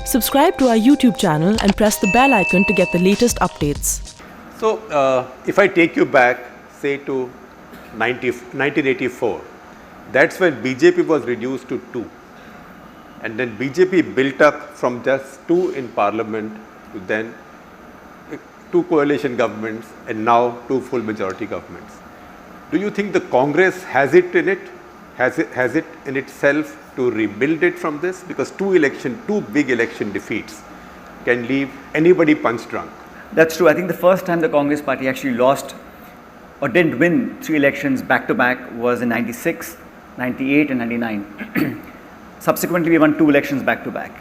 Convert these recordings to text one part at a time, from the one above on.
Subscribe to our YouTube channel and press the bell icon to get the latest updates. So, if I take you back, say to 1984, that's when BJP was reduced to 2. And then BJP built up from just 2 in parliament to then 2 coalition governments and now 2 full majority governments. Do you think the Congress has it in it? Has it in itself to rebuild it from this? Because 2 big election defeats can leave anybody punch drunk. That's true. I think the first time the Congress party actually lost or didn't win 3 elections back to back was in 96, 98 and 99. Subsequently, we won 2 elections back to back.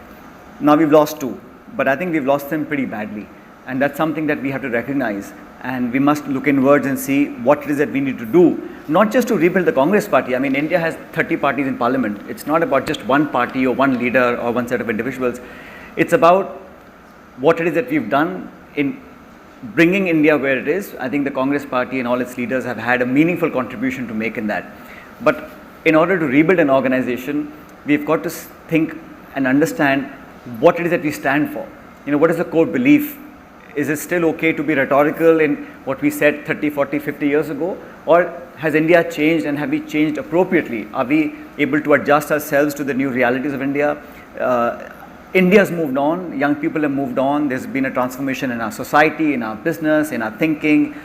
Now we've lost 2, but I think we've lost them pretty badly. And that's something that we have to recognize. And we must look inwards and see what it is that we need to do, not just to rebuild the Congress party. I mean, India has 30 parties in parliament. It's not about just one party or one leader or one set of individuals. It's about what it is that we've done in bringing India where it is. I think the Congress party and all its leaders have had a meaningful contribution to make in that. But in order to rebuild an organization, we've got to think and understand what it is that we stand for. You know, what is the core belief? Is it still okay to be rhetorical in what we said 30, 40, 50 years ago? Or has India changed, and have we changed appropriately? Are we able to adjust ourselves to the new realities of India? India's moved on, young people have moved on, there's been a transformation in our society, in our business, in our thinking,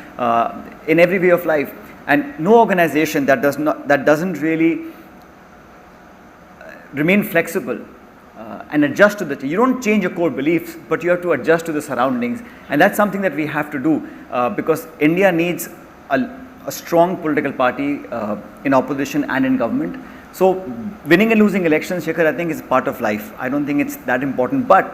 in every way of life. And no organization that doesn't really remain flexible and adjust to you don't change your core beliefs, but you have to adjust to the surroundings, and that's something that we have to do because India needs a strong political party in opposition and in government. So winning and losing elections, Shekhar, I think is part of life. I don't think it's that important, but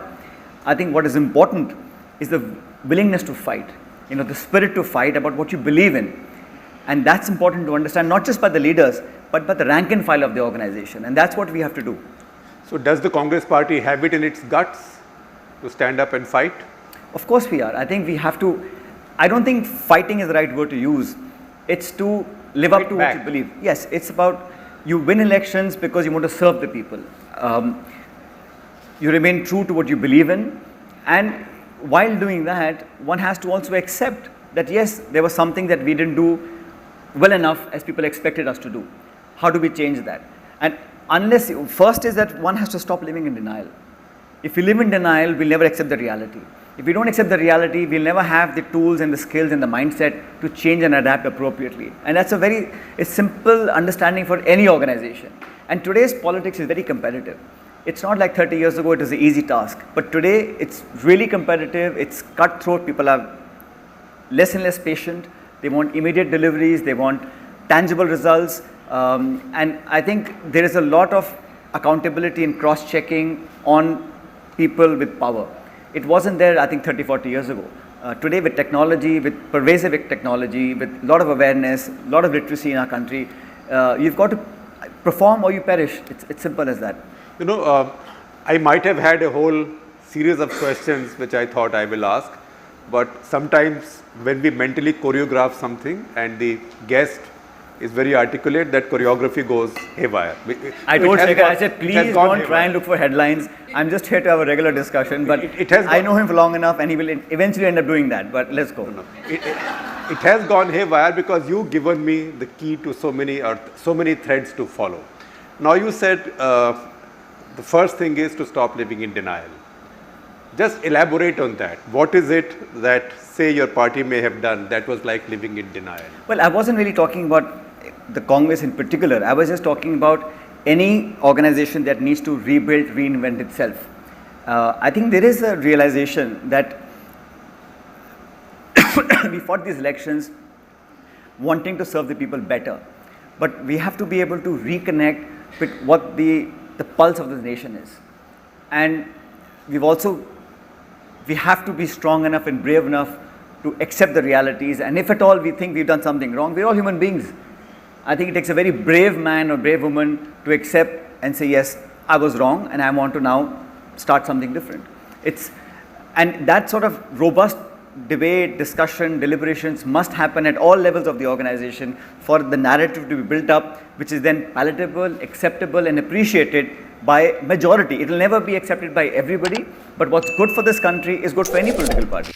I think what is important is the willingness to fight, you know, the spirit to fight about what you believe in. And that's important to understand, not just by the leaders, but by the rank and file of the organization. And that's what we have to do. So does the Congress party have it in its guts to stand up and fight? Of course we are. I think we have to. I don't think fighting is the right word to use. It's to live up to what you believe. Yes, it's about you win elections because you want to serve the people. You remain true to what you believe in. And while doing that, one has to also accept that yes, there was something that we didn't do well enough as people expected us to do. How do we change that? And first is that one has to stop living in denial. If we live in denial, we'll never accept the reality. If we don't accept the reality, we'll never have the tools and the skills and the mindset to change and adapt appropriately. And that's a simple understanding for any organization. And today's politics is very competitive. It's not like 30 years ago, it was an easy task. But today, it's really competitive, it's cutthroat, people are less and less patient, they want immediate deliveries, they want tangible results. And I think there is a lot of accountability and cross-checking on people with power. It wasn't there, I think, 30, 40 years ago. Today, with technology, with pervasive technology, with a lot of awareness, a lot of literacy in our country, you've got to perform or you perish. It's simple as that. You know, I might have had a whole series of questions which I thought I will ask, but sometimes when we mentally choreograph something and the guest is very articulate, that choreography goes haywire. I told Shekhar, I said, please don't try and look for headlines. I'm just here to have a regular discussion, but I know him for long enough and he will eventually end up doing that, but let's go. No. It has gone haywire because you've given me the key to so many threads to follow. Now you said the first thing is to stop living in denial. Just elaborate on that. What is it that, say, your party may have done that was like living in denial? Well, I wasn't really talking about the Congress in particular. I was just talking about any organization that needs to rebuild, reinvent itself. I think there is a realization that we fought these elections wanting to serve the people better, but we have to be able to reconnect with what the pulse of this nation is. And we have to be strong enough and brave enough to accept the realities, and if at all we think we've done something wrong, we're all human beings. I think it takes a very brave man or brave woman to accept and say, yes, I was wrong and I want to now start something different. And that sort of robust debate, discussion, deliberations must happen at all levels of the organization for the narrative to be built up, which is then palatable, acceptable and appreciated by majority. It will never be accepted by everybody, but what's good for this country is good for any political party.